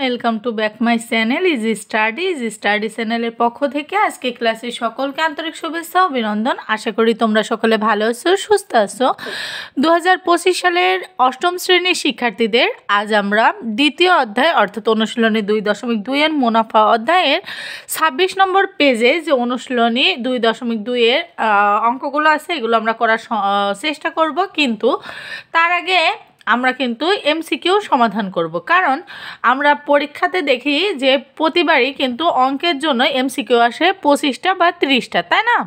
Welcome to back my channel easy study চ্যানেলের পক্ষ থেকে আজকে ক্লাসে সকলকে আন্তরিক শুভেচ্ছা অভিনন্দন। আশা করি তোমরা সকলে ভালো আছো, সুস্থ আছো। 2025 সালের অষ্টম শ্রেণীর শিক্ষার্থীদের আজ আমরা দ্বিতীয় অধ্যায় অর্থাৎ অনুশীলনী 2.2 এর মুনাফা অধ্যায়ের 26 নম্বর পেজে যে অনুশীলনী 2.2 এর অঙ্কগুলো আছে এগুলো আমরা করার চেষ্টা করব, কিন্তু তার আগে আমরা কিন্তু এমসিকিউ সমাধান করব, কারণ আমরা পরীক্ষাতে দেখি যে প্রতিবারই কিন্তু অঙ্কের জন্য এমসিকিউ আসে 25টা বা 30টা, তাই না?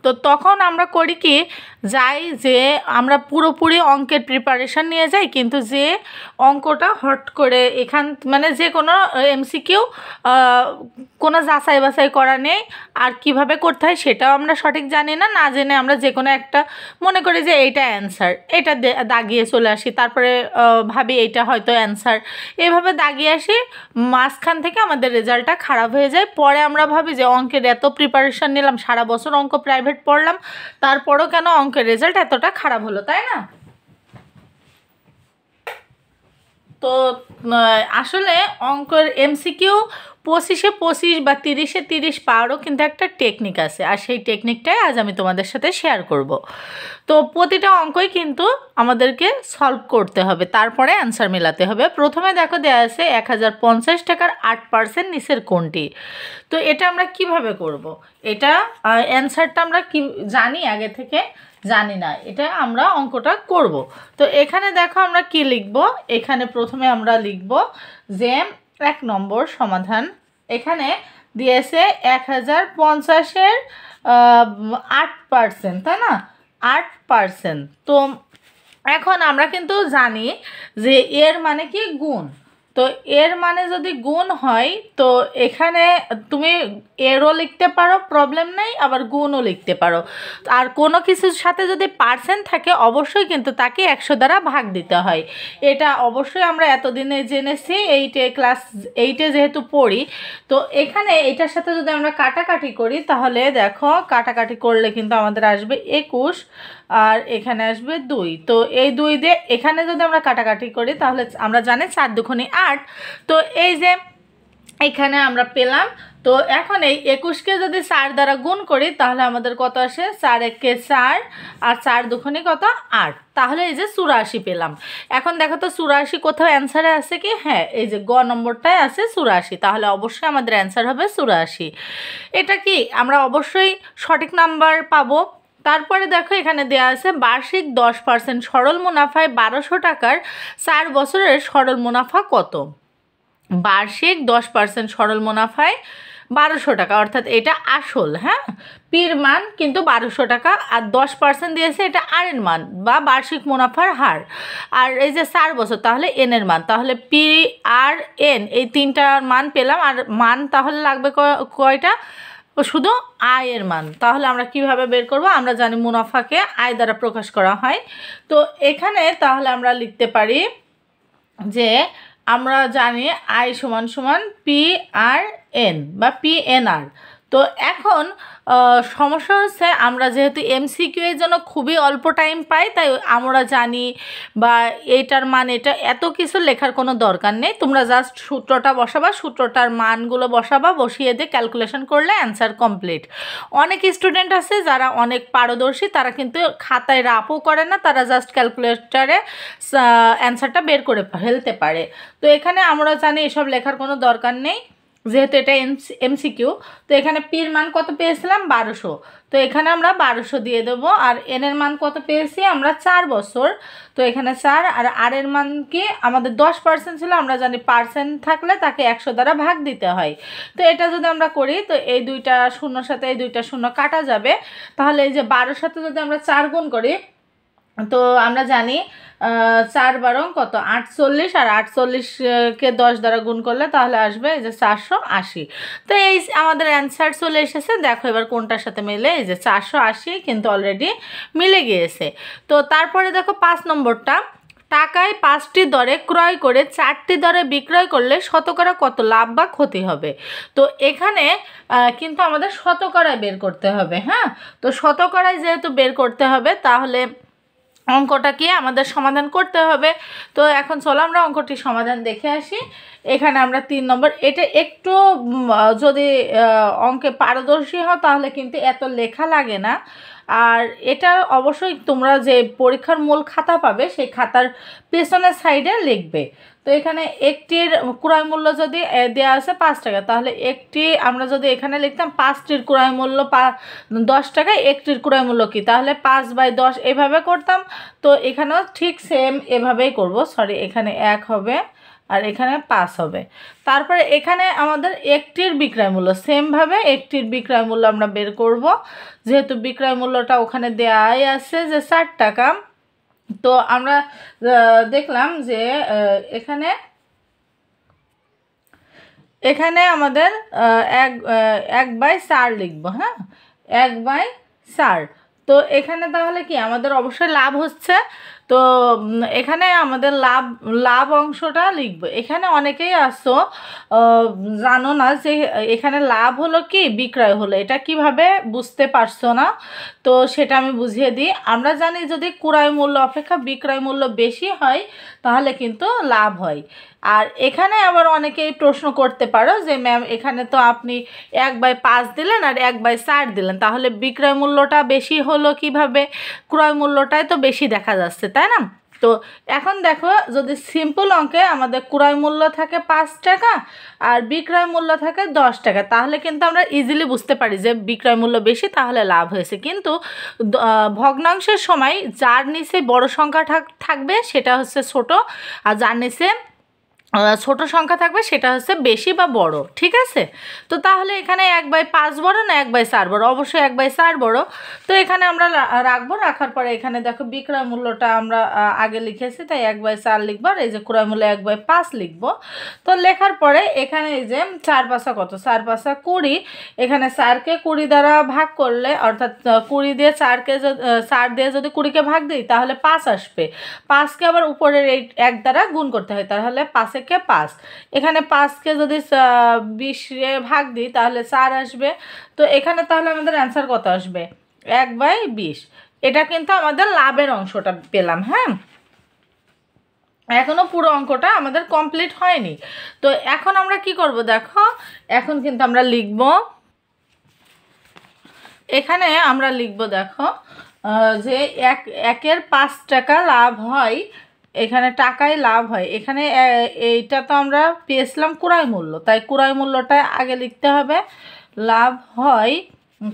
তো তখন আমরা করি কি, যাই যে আমরা পুরোপুরি অঙ্কের প্রিপারেশান নিয়ে যাই, কিন্তু যে অঙ্কটা হট করে এখান মানে যে কোনো এমসিকিউ কোনো যাচাই বাছাই করা নেই, আর কিভাবে করতে হয় সেটাও আমরা সঠিক জানি না, না জেনে আমরা যে কোনো একটা মনে করি যে এইটা অ্যান্সার, এটা দাগিয়ে চলে আসি, তারপরে ভাবি এইটা হয়তো অ্যান্সার, এভাবে দাগিয়ে আসি, মাঝখান থেকে আমাদের রেজাল্টটা খারাপ হয়ে যায়। পরে আমরা ভাবি যে অঙ্কের এত প্রিপারেশান নিলাম, সারা বছর অঙ্ক প্রাইভেট পড়লাম, তারপরও কেন অঙ্কের রেজাল্ট এতটা খারাপ হলো, তাই না? তো আসলে অঙ্কের এমসিকিউ 25-এ 25 বা 30-এ 30 পাওয়ারও কিন্তু একটা টেকনিক আছে, আর সেই টেকনিকটাই আজ আমি তোমাদের সাথে শেয়ার করব। তো প্রতিটা অঙ্কই কিন্তু আমাদেরকে সলভ করতে হবে, তারপরে অ্যান্সার মেলাতে হবে। প্রথমে দেখো দেওয়া আছে 1050 টাকার 8% নিচের কোনটি। তো এটা আমরা কিভাবে করব? এটা অ্যান্সারটা আমরা কি জানি আগে থেকে? জানি না, এটা আমরা অঙ্কটা করব। তো এখানে দেখো আমরা কি লিখব, এখানে প্রথমে আমরা লিখব যে 1 নম্বর সমাধান। এখানে দিয়েছে 1050-এর 8%, তাই না? 8%। তো এখন আমরা কিন্তু জানি যে এর মানে কি গুণ, তো এর মানে যদি গুণ হয় তো এখানে তুমি এরও লিখতে পারো, প্রবলেম নেই, আবার গুণও লিখতে পারো। আর কোনো কিছুর সাথে যদি পার্সেন্ট থাকে অবশ্যই কিন্তু তাকে 100 দ্বারা ভাগ দিতে হয়। এটা অবশ্যই আমরা এতদিনে জেনেছি, ক্লাস 8-এ যেহেতু পড়ি। তো এখানে এটার সাথে যদি আমরা কাটাকাটি করি তাহলে দেখো কাটাকাটি করলে কিন্তু আমাদের আসবে 21, আর এখানে আসবে 2। তো এই 2 দিয়ে এখানে যদি আমরা কাটাকাটি করি তাহলে আমরা জানি 4 দুগুণে 8। তো এই যে এখানে আমরা পেলাম। তো এখন এই 21-কে যদি 4 দ্বারা গুণ করি তাহলে আমাদের কত আসে? 4 একে 4 আর 4 দুগুণে কত? 8। তাহলে এই যে 84 পেলাম। এখন দেখো তো 84 কোথাও অ্যান্সারে আছে কি? হ্যাঁ, এই যে গ নম্বরটায় আছে 84, তাহলে অবশ্যই আমাদের অ্যান্সার হবে 84। এটা কি আমরা অবশ্যই সঠিক নাম্বার পাবো। তারপরে দেখো এখানে দেওয়া আছে বার্ষিক 10% সরল মুনাফায় 1200 টাকার 4 বছরের সরল মুনাফা কত? বার্ষিক 10% সরল মুনাফায় 1200 টাকা, অর্থাৎ এটা আসল, হ্যাঁ, পির মান কিন্তু 1200 টাকা, আর 10% দিয়েছে, এটা আর এর মান বা বার্ষিক মুনাফার হার, আর এই যে 4 বছর তাহলে এন এর মান, তাহলে পি আর এন এই তিনটার মান পেলাম। আর মান তাহলে লাগবে কয়টা? শুধু আয়ের মান। তাহলে আমরা কিভাবে বের করব? আমরা জানি মুনাফাকে আয় দ্বারা প্রকাশ করা হয়। তো এখানে তাহলে আমরা লিখতে পারি যে আমরা জানি আই সমান সমান পি আর এন বা পি এন আর। তো এখন সমস্যা হচ্ছে আমরা যেহেতু এমসিকিউ এর জন্য খুবই অল্প টাইম পাই, তাই আমরা জানি বা এইটার মান এটা এত কিছু লেখার কোনো দরকার নেই। তোমরা জাস্ট সূত্রটা বসাবা, সূত্রটার মানগুলো বসাবা, বসিয়ে দিয়ে ক্যালকুলেশন করলে অ্যান্সার কমপ্লিট। অনেক স্টুডেন্ট আছে যারা অনেক পারদর্শী, তারা কিন্তু খাতায় রাফও করে না, তারা জাস্ট ক্যালকুলেটরে অ্যান্সারটা বের করে ফেলতে পারে। তো এখানে আমরা জানি এসব লেখার কোনো দরকার নেই, যেহেতু এটা এমসিকিউ। তো এখানে পির মান কত পেয়েছিলাম? 1200। তো এখানে আমরা 1200 দিয়ে দেবো। আর এন এর মান কত পেয়েছি আমরা? 4 বছর। তো এখানে 4, আর আর এর মান কি আমাদের 10% ছিল, আমরা জানি পার্সেন্ট থাকলে তাকে 100 দ্বারা ভাগ দিতে হয়। তো এটা যদি আমরা করি তো এই দুইটা শূন্যর সাথে এই দুইটা শূন্য কাটা যাবে, তাহলে এই যে 12-র সাথে যদি আমরা 4 গুণ করি তো আমরা জানি 4 বারং কত? 48, আর 48-কে 10 দ্বারা গুণ করলে তাহলে আসবে এই যে 480। তো এই আমাদের অ্যান্সার চলে এসেছে। দেখো এবার কোনটার সাথে মিলে, এই যে 480 কিন্তু অলরেডি মিলে গিয়েছে। তো তারপরে দেখো 5 নম্বরটা, টাকায় 5টি দরে ক্রয় করে 4টি দরে বিক্রয় করলে শতকরা কত লাভ বা ক্ষতি হবে? তো এখানে কিন্তু আমাদের শতকরায় বের করতে হবে, হ্যাঁ। তো শতকরায় যেহেতু বের করতে হবে তাহলে অঙ্কটা কি আমাদের সমাধান করতে হবে। তো এখন চলো আমরা অঙ্কটির সমাধান দেখে আসি। এখানে আমরা 3 নম্বর, এটা একটু যদি অঙ্কে পারদর্শী হও তাহলে কিন্তু এত লেখা লাগে না। আর এটা অবশ্যই তোমরা যে পরীক্ষার মূল খাতা পাবে সেই খাতার পেছনের সাইডে লিখবে। তো এখানে একটির ক্রয় মূল্য যদি দেওয়া আছে 5 টাকা, তাহলে একটি আমরা যদি এখানে লিখতাম 5টির ক্রয় মূল্য 10 টাকা, একটির ক্রয় মূল্য কি, তাহলে 5/10 এভাবে করতাম। তো এখানেও ঠিক সেম এভাবেই করব। সরি, এখানে 1 হবে আর এখানে 5 হবে। তারপরে এখানে আমাদের একটির বিক্রয় মূল্য, সেমভাবে একটির বিক্রয় মূল্য আমরা বের করব, যেহেতু বিক্রয় মূল্যটা ওখানে দেয়াই আছে যে 4 টাকা। তো আমরা দেখলাম যে এখানে আমাদের 1/4 লিখবো। হ্যাঁ, 1/4। তো এখানে তাহলে কি আমাদের অবশ্যই লাভ হচ্ছে। তো এখানে আমাদের লাভ অংশটা লিখবো। এখানে অনেকেই আসো জানো না যে এখানে লাভ হলো কি বিক্রয় হলো, এটা কিভাবে বুঝতে পারছো না। তো সেটা আমি বুঝিয়ে দিই। আমরা জানি যদি ক্রয় মূল্য অপেক্ষা বিক্রয় মূল্য বেশি হয় তাহলে কিন্তু লাভ হয়। আর এখানে আবার অনেকেই প্রশ্ন করতে পারো যে ম্যাম এখানে তো আপনি 1/5 দিলেন আর 1/4 দিলেন, তাহলে বিক্রয় মূল্যটা বেশি হলো কিভাবে? ক্রয় মূল্যটাই তো বেশি দেখা যাচ্ছে, তাই না? তো এখন দেখো, যদি সিম্পল অঙ্কে আমাদের ক্রয় মূল্য থাকে 5 টাকা আর বিক্রয় মূল্য থাকে 10 টাকা, তাহলে কিন্তু আমরা ইজিলি বুঝতে পারি যে বিক্রয় মূল্য বেশি তাহলে লাভ হয়েছে। কিন্তু ভগ্নাংশের সময় যার নিচে বড় সংখ্যা থাকবে সেটা হচ্ছে ছোট, আর যার নিচে ছোট সংখ্যা থাকবে সেটা হচ্ছে বেশি বা বড়। ঠিক আছে? তো তাহলে এখানে 1/5 বড় না 1/4 বড়? অবশ্যই 1/4 বড়। তো এখানে আমরা রাখবো। রাখার পরে এখানে দেখো বিক্রয় মূল্যটা আমরা আগে লিখেছি, তাই 1/4 লিখবো, আর এই যে ক্রয় মূল্য 1/5 লিখবো। তো লেখার পরে এখানে এই যে 4×5 কত? 4×5 20। এখানে 4কে 20 দ্বারা ভাগ করলে, অর্থাৎ 20 দিয়ে 4 দিয়ে যদি 20কে ভাগ দিই তাহলে 5 আসবে। 5কে আবার উপরের এই 1 দ্বারা গুণ করতে হয়, তাহলে 5 কে 5। এখানে 5কে যদি 20 ভাগ দিই তাহলে 4 আসবে। তো এখানে তাহলে আমাদের অ্যান্সার কত আসবে? 1/20। এটা কিন্তু আমাদের লাভের অংশটা পেলাম। হ্যাঁ, এখনো পুরো অঙ্কটা আমাদের কমপ্লিট হয়নি। তো এখন আমরা কি করব দেখো, এখন কিন্তু আমরা লিখব, এখানে আমরা লিখব দেখো যে 1-এর 5 টাকা লাভ হয়। এখানে টাকায় লাভ হয়। এখানে এইটা তো আমরা পেয়েছিলাম ক্রয় মূল্য, তাই ক্রয় মূল্যটা আগে লিখতে হবে। লাভ হয়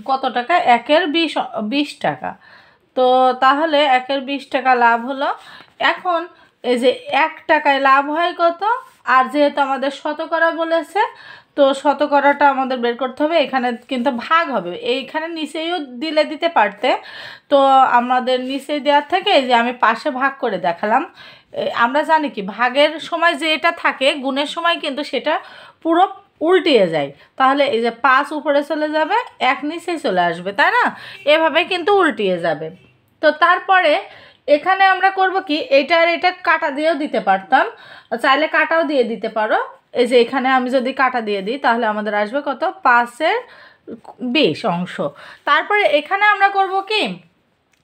কত টাকা? 1-এর 20 টাকা। তো তাহলে 1-এর 20 টাকা লাভ হলো। এখন এই যে 1 টাকায় লাভ হয় কত, আর যেহেতু আমাদের শতকরা বলেছে তো শতকরাটা আমাদের বের করতে হবে। এখানে কিন্তু ভাগ হবে, এইখানে নিচেও দিতে পারতে। তো আমাদের নিচে দেওয়ার থেকে এই যে আমি পাশে ভাগ করে দেখালাম। আমরা জানি কি ভাগের সময় যে এটা থাকে গুণের সময় কিন্তু সেটা পুরো উল্টিয়ে যায়। তাহলে এই যে 5 উপরে চলে যাবে, 1 নিচেই চলে আসবে, তাই না? এভাবে কিন্তু উল্টিয়ে যাবে। তো তারপরে এখানে আমরা করব কি, এটা আর এটা কাটা দিয়েও দিতে পারতাম, চাইলে কাটাও দিয়ে দিতে পারো। এই যে এখানে আমি যদি কাটা দিয়ে দিই তাহলে আমাদের আসবে কত? 5-এর 20 অংশ। তারপরে এখানে আমরা করব কি,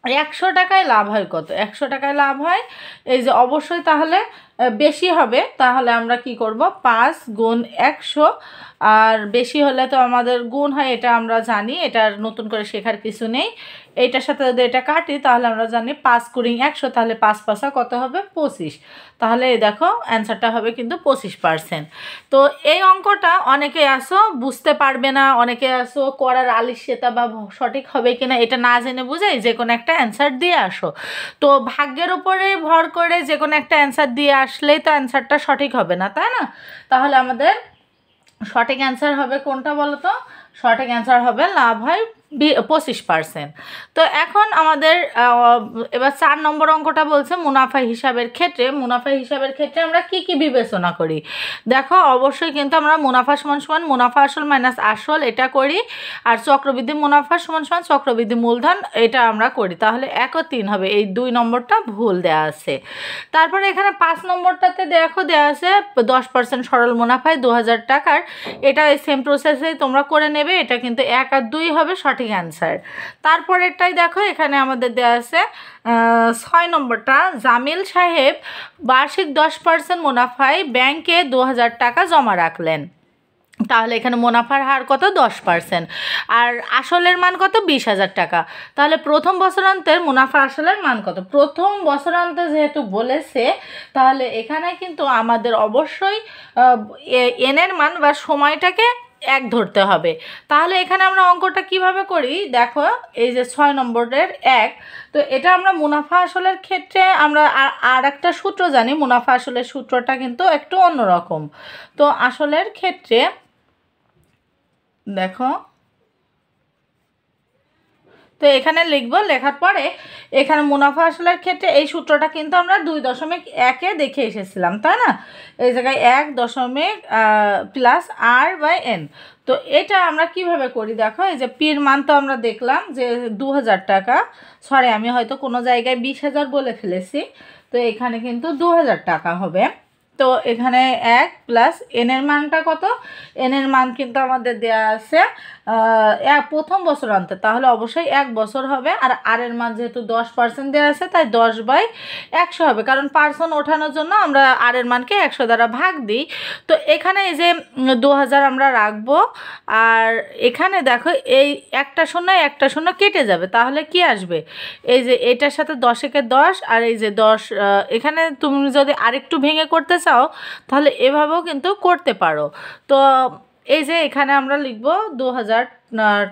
100 টাকায় লাভ হয় কত? 100 টাকায় লাভ হয় এই যে অবশ্যই তাহলে বেশি হবে। তাহলে আমরা কি করব, 5 গুণ 100, আর বেশি হলে তো আমাদের গুণ হয়, এটা আমরা জানি, এটা নতুন করে শেখার কিছু নেই। এইটার সাথে যদি এটা কাটি তাহলে আমরা জানি 5 গুণ 100, তাহলে 5×5 কত হবে? 25। তাহলে এই দেখো অ্যান্সারটা হবে কিন্তু 25%। তো এই অঙ্কটা অনেকে আসো বুঝতে পারবে না, অনেকে আসো করার আলিস্যতা বা সঠিক হবে কিনা এটা না জেনে বুঝেই যে কোনো একটা অ্যান্সার দিয়ে আসো। তো ভাগ্যের উপরে ভর করে যে কোনো একটা অ্যান্সার দিয়ে আসলেই তো অ্যান্সারটা সঠিক হবে না, তাই না? তাহলে আমাদের সঠিক অ্যান্সার হবে কোনটা বলো তো? সঠিক অ্যান্সার হবে লাভ হয় 25%। তো এখন আমাদের এবার 4 নম্বর অঙ্কটা বলছে মুনাফা হিসাবের ক্ষেত্রে। মুনাফা হিসাবের ক্ষেত্রে আমরা কি কি বিবেচনা করি দেখো। অবশ্যই কিন্তু আমরা মুনাফা সমান সমান মুনাফা আসল মাইনাস আসল এটা করি, আর চক্রবৃদ্ধি মুনাফা সমান সমান চক্রবৃদ্ধি মূলধন এটা আমরা করি। তাহলে 1 ও 3 হবে, এই 2 নম্বরটা ভুল দেওয়া আছে। তারপরে এখানে 5 নম্বরটাতে দেখো দেওয়া আছে 10% সরল মুনাফায় 2000 টাকার। এটা সেম প্রসেসেই তোমরা করে নেবে। এটা কিন্তু 1 আর 2 হবে সঠিক সঠিক অ্যান্সার। তারপরেরটাই দেখো, এখানে আমাদের দেওয়া আছে 6 নম্বরটা, জামিল সাহেব বার্ষিক 10% মুনাফায় ব্যাংকে 2000 টাকা জমা রাখলেন। তাহলে এখানে মুনাফার হার কত? 10%। আর আসলের মান কত? 20,000 টাকা। তাহলে প্রথম বছরান্তের মুনাফা আসলের মান কত? প্রথম বছরান্তে যেহেতু বলেছে, তাহলে এখানে কিন্তু আমাদের অবশ্যই এনের মান বা সময়টাকে 1 ধরতে হবে। তাহলে এখানে আমরা অঙ্কটা কিভাবে করি দেখো, এই যে 6 নম্বরের 1, তো এটা আমরা মুনাফা আসলের ক্ষেত্রে আমরা আর একটা সূত্র জানি। মুনাফা আসলের সূত্রটা কিন্তু একটু অন্যরকম। তো আসলের ক্ষেত্রে দেখো, তো এখানে লিখব, লেখার পরে এখানে মুনাফা আসলের ক্ষেত্রে এই সূত্রটা কিন্তু আমরা 2.1-এ দেখে এসেছিলাম, তাই না? এই জায়গায় 1 প্লাস R/N। তো এটা আমরা কিভাবে করি দেখো, এই যে পির মান তো আমরা দেখলাম যে 2000 টাকা, সরি আমি হয়তো কোনো জায়গায় 20,000 বলে ফেলেছি, তো এখানে কিন্তু 2000 টাকা হবে। তো এখানে 1 প্লাস এনের মানটা কত? এনের মান কিন্তু আমাদের দেয়া আছে প্রথম বছরান্তে, তাহলে অবশ্যই 1 বছর হবে। আর আর এর মান যেহেতু 10% দেওয়া আছে, তাই 10/100 হবে, কারণ পার্সেন্ট ওঠানোর জন্য আমরা আর এর মানকে 100 দ্বারা ভাগ দিই। তো এখানে এই যে 2000 আমরা রাখবো, আর এখানে দেখো এই একটা শূন্য কেটে যাবে, তাহলে কি আসবে? এই যে এটার সাথে 10-একে 10, আর এই যে 10, এখানে তুমি যদি আরেকটু ভেঙে করতে চাও তাহলে এভাবেও কিন্তু করতে পারো। তো এই যে এখানে আমরা লিখব 2000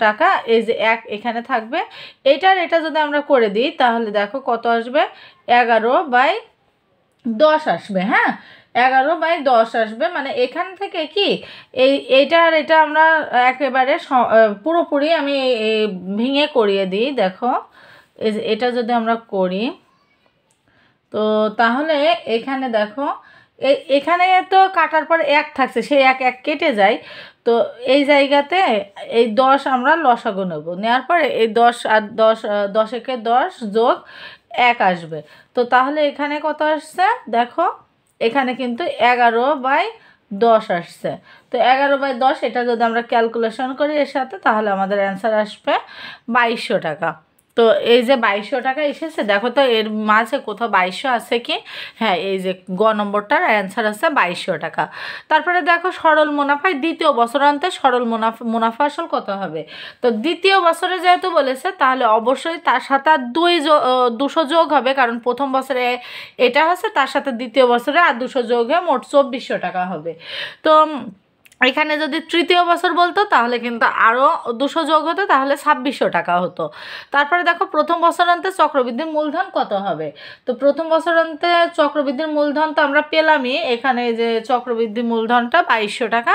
টাকা, এই যে 1 এখানে থাকবে, এটা যদি আমরা করে দিই তাহলে দেখো কত আসবে? 11/10 আসবে। হ্যাঁ, 11/10 আসবে। মানে এখান থেকে কি এইটা আর এটা আমরা একেবারে পুরোপুরি আমি ভেঙে করিয়ে দিই। দেখো এই যে এটা যদি আমরা করি, তো তাহলে এখানে দেখো এখানে তো কাটার পর 1 থাকছে, সেই 1 কেটে যায়। তো এই জায়গাতে এই 10 আমরা লসাগু নেব, নেওয়ার পরে এই 10 আর 10, 10-একে 10 যোগ 1 আসবে। তো তাহলে এখানে কত আসছে দেখো, এখানে কিন্তু 11/10 আসছে। তো 11/10 এটা যদি আমরা ক্যালকুলেশন করি এর সাথে, তাহলে আমাদের অ্যান্সার আসবে 2200 টাকা। তো এই যে 2200 টাকা এসেছে, দেখো তো এর মাঝে কোথাও 2200 আছে কি? হ্যাঁ, এই যে গ নম্বরটার অ্যান্সার আছে 2200 টাকা। তারপরে দেখো সরল মুনাফায় দ্বিতীয় বছরান্তে সরল মুনাফা আসল কত হবে? তো দ্বিতীয় বছরে যেহেতু বলেছে, তাহলে অবশ্যই তার সাথে আর 200 যোগ হবে, কারণ প্রথম বছরে এটা হচ্ছে, তার সাথে দ্বিতীয় বছরে আর 200 যোগ হয়ে মোট 2400 টাকা হবে। তো এখানে যদি তৃতীয় বছর বলতো তাহলে কিন্তু আরও 200 যোগ হতো, তাহলে 2600 টাকা হতো। তারপরে দেখো প্রথম বছরান্তে চক্রবৃদ্ধির মূলধন কত হবে? তো প্রথম বছরান্তে চক্রবৃদ্ধির মূলধন তো আমরা পেলামই, এখানে যে চক্রবৃদ্ধি মূলধনটা 2200 টাকা।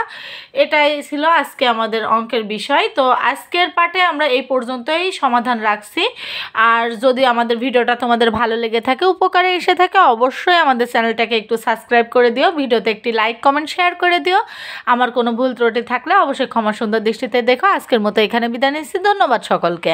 এটাই ছিল আজকে আমাদের অঙ্কের বিষয়। তো আজকের পার্টে আমরা এই পর্যন্তই সমাধান রাখছি। আর যদি আমাদের ভিডিওটা তোমাদের ভালো লেগে থাকে, উপকারে এসে থাকে, অবশ্যই আমাদের চ্যানেলটাকে একটু সাবস্ক্রাইব করে দিও, ভিডিওতে একটি লাইক কমেন্ট শেয়ার করে দিও। আমার কোনো ভুল ত্রুটি থাকলে অবশ্যই ক্ষমা সুন্দর দৃষ্টিতে দেখো। আজকের মতো এখানে বিদায় নিচ্ছি। ধন্যবাদ সকলকে।